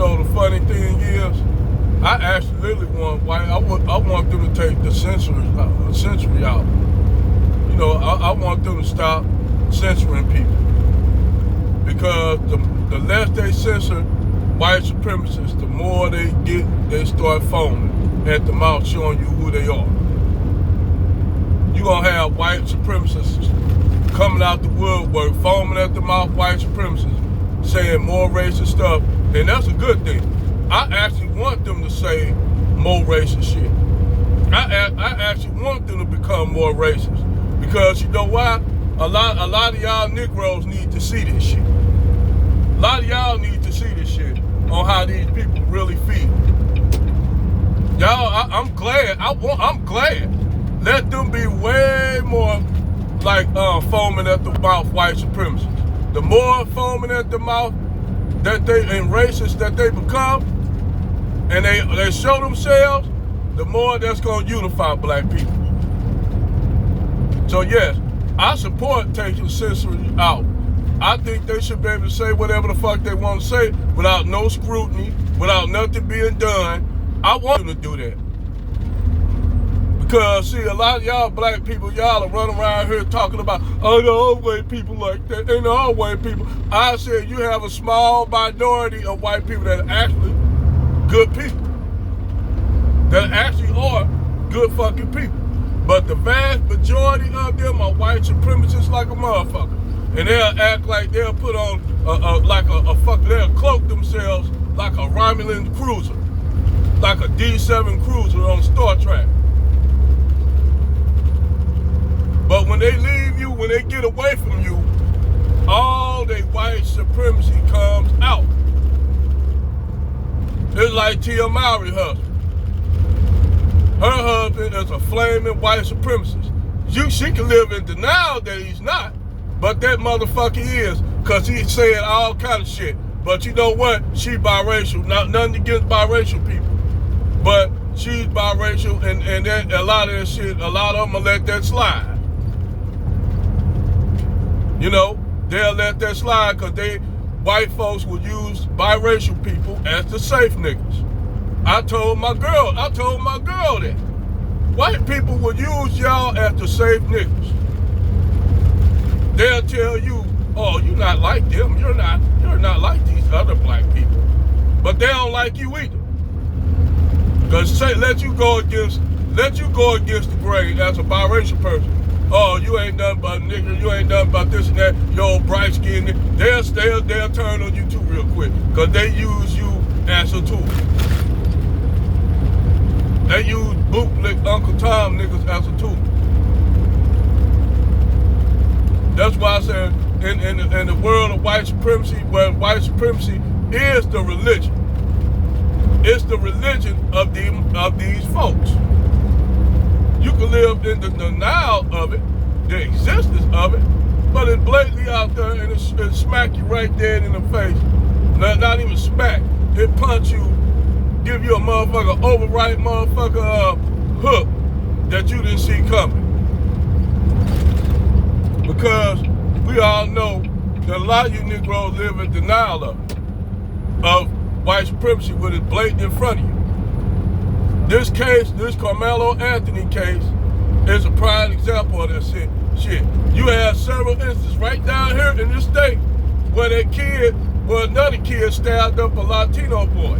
know, the funny thing is, I actually literally want I want them to take the censoring out. You know, I want them to stop censoring people, because the less they censor white supremacists, the more they start foaming at the mouth, showing you who they are. You're gonna have white supremacists coming out the woodwork, foaming at the mouth, white supremacists, saying more racist stuff, and that's a good thing. I actually want them to say more racist shit. I actually want them to become more racist, because you know why? A lot of y'all Negroes need to see this shit. A lot of y'all need to see this shit on how these people really feel. Y'all, I'm glad. I'm glad. Let them be way more like foaming at the mouth white supremacists. The more foaming at the mouth that they and racist that they become, and they show themselves, the more that's gonna unify black people. So yes, I support taking censoring out. I think they should be able to say whatever the fuck they want to say without no scrutiny, without nothing being done. I want them to do that. Because, see, a lot of y'all black people, y'all are running around here talking about, oh, the all white people like that, ain't all white people. I said you have a small minority of white people that are actually good people. That actually are good fucking people. But the vast majority of them are white supremacists like a motherfucker. And they'll act like they'll put on they'll cloak themselves like a Romulan cruiser, like a D7 cruiser on Star Trek. But when they leave you, when they get away from you, all their white supremacy comes out. It's like Tia Mowry husband. Her husband is a flaming white supremacist. She can live in denial that he's not, but that motherfucker is, because he's saying all kind of shit. But you know what? She biracial. Nothing against biracial people. But she's biracial, and then a lot of that shit, a lot of them will let that slide. You know, they'll let that slide because white folks will use biracial people as the safe niggas. I told my girl that. White people will use y'all as the safe niggas. They'll tell you, oh, you're not like them. You're not like these other black people. But they don't like you either. Because let you go against the grain as a biracial person. Oh, you ain't nothing but a nigga, you ain't nothing but this and that, your old bright skin. They'll turn on you too real quick, because they use you as a tool. They use bootleg Uncle Tom niggas as a tool. That's why I said in the world of white supremacy, where white supremacy is the religion. It's the religion of these folks. You can live in the denial of it, the existence of it, but it's blatantly out there, and it smack you right dead in the face. Not even smack. It punch you, give you a motherfucker, overripe motherfucker hook that you didn't see coming. Because we all know that a lot of you Negroes live in denial of white supremacy when it's blatant in front of you. This case, this Carmelo Anthony case, is a prime example of that shit. You have several instances right down here in this state where another kid stabbed up a Latino boy.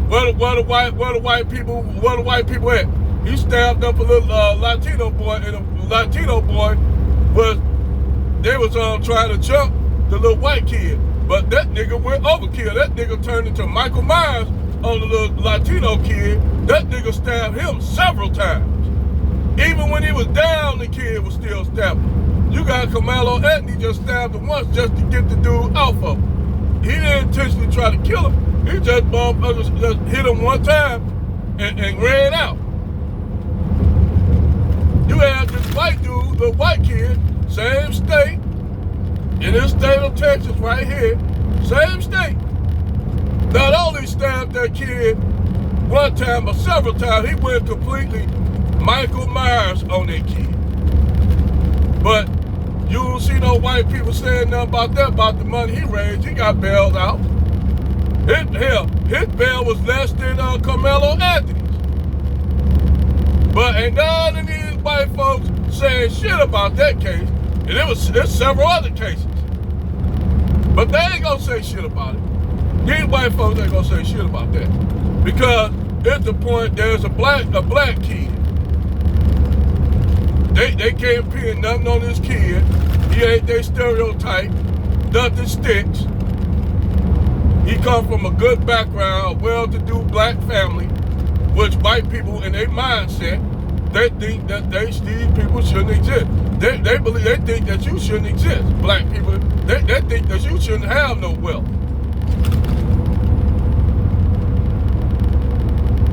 Where the white people at? He stabbed up a little Latino boy, and the Latino boy was trying to jump the little white kid, but that nigga went overkill. That nigga turned into Michael Myers on the little Latino kid. That nigga stabbed him several times. Even when he was down, the kid was still stabbing. You got Carmelo Anthony just stabbed him once just to get the dude off of him. He didn't intentionally try to kill him. He just hit him one time and ran out. You had this white dude, the white kid, same state, in this state of Texas right here, same state. Not only stabbed that kid one time, but several times, he went completely Michael Myers on that kid. But you don't see no white people saying nothing about that, about the money he raised. He got bailed out. His arrested Carmelo Anthony. But ain't none of these white folks saying shit about that case. And there's several other cases. But they ain't gonna say shit about it. These white folks ain't gonna say shit about that. Because at the point there's a black kid. They can't pin nothing on this kid. He ain't their stereotype. Nothing sticks. He come from a good background, a well-to-do black family, which white people in their mindset, they think that these people shouldn't exist. They think that you shouldn't exist. Black people, they think that you shouldn't have no wealth.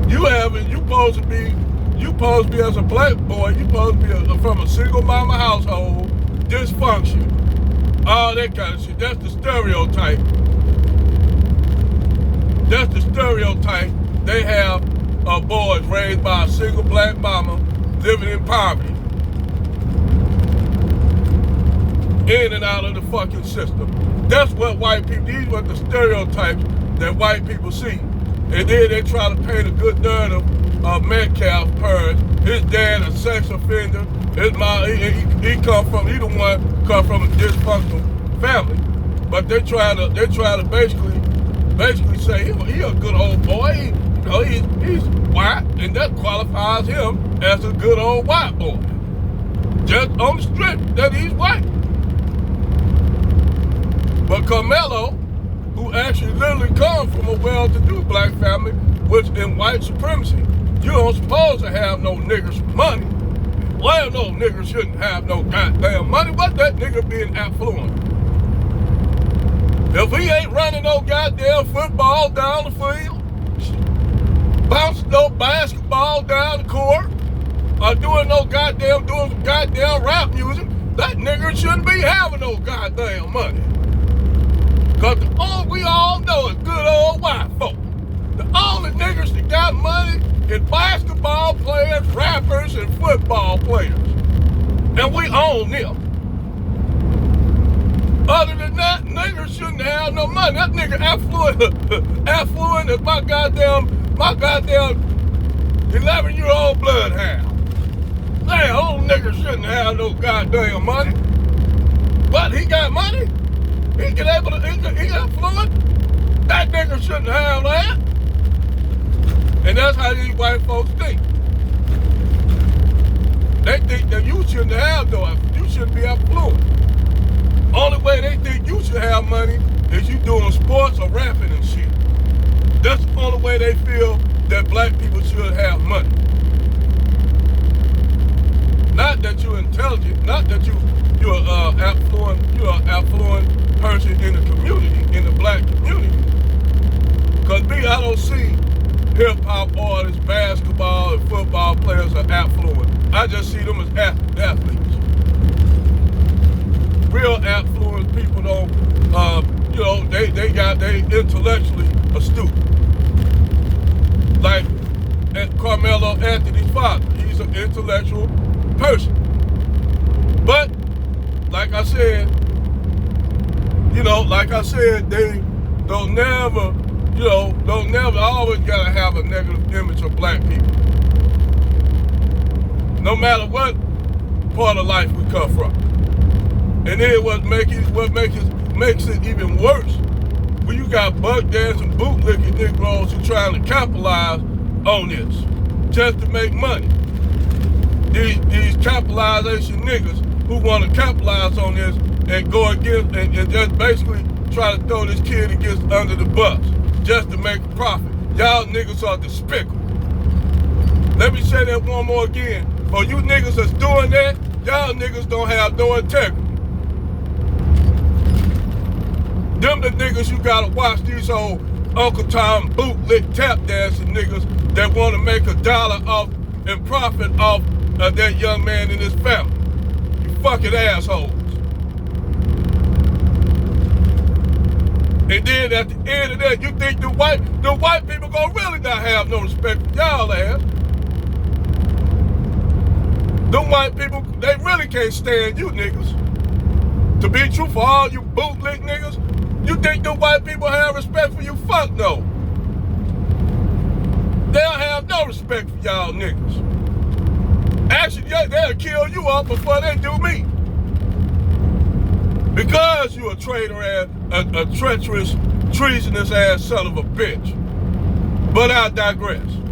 You supposed to be as a black boy, you supposed to be from a single mama household, dysfunction, all that kind of shit. That's the stereotype. That's the stereotype they have of boys raised by a single black mama living in poverty. In and out of the fucking system. That's what white people, these were the stereotypes that white people see. And then they try to paint a good narrative of Metcalf Purge. His dad a sex offender. His mom, he the one come from a dysfunctional family. But they try to basically say he a good old boy. He's white, and that qualifies him as a good old white boy. Just on the strip that he's white. But Carmelo, who actually literally comes from a well-to-do black family, which in white supremacy, you don't supposed to have no niggers money. Well, no nigger shouldn't have no goddamn money. What that nigga being affluent? If he ain't running no goddamn football down the field, bouncing no basketball down the court, or doing some goddamn rap music, that nigga shouldn't be having no goddamn money. Cause all we all know is good old white folk. The only niggers that got money is basketball players, rappers, and football players. And we own them. Other than that, niggas shouldn't have no money. That nigga affluent as my goddamn 11-year-old bloodhound. Damn, old nigga shouldn't have no goddamn money. But he got money. He affluent. That nigga shouldn't have that. And that's how these white folks think. They think that you shouldn't have you shouldn't be affluent. Only way they think you should have money is you doing sports or rapping and shit. That's the only way they feel that black people should have money. Not that you're intelligent, not that you're an affluent person in the community, in the black community. Cause me, I don't see hip-hop artists, basketball, and football players are affluent. I just see them as athletes. Real affluent people don't, they intellectually astute. Like Carmelo Anthony's father, he's an intellectual person. But, like I said, they don't never always gotta have a negative image of black people. No matter what part of life we come from. And then what makes it even worse, when you got buck dancing, bootlicking Negroes who trying to capitalize on this just to make money. These capitalization niggas who want to capitalize on this and go against and just basically try to throw this kid under the bus just to make a profit. Y'all niggas are despicable. Let me say that one more again. For you niggas that's doing that, y'all niggas don't have no integrity. Them the niggas you gotta watch, these old Uncle Tom bootlick tap dancing niggas that wanna make $1 off and profit off of that young man and his family. You fucking assholes. And then at the end of that, you think the white people gonna really not have no respect for y'all ass. Them white people, they really can't stand you niggas. To be true, for all you bootlick niggas, you think the white people have respect for you? Fuck no. no respect for y'all niggas. Actually, they'll kill you up before they do me. Because you a traitor ass, a treacherous, treasonous ass son of a bitch. But I digress.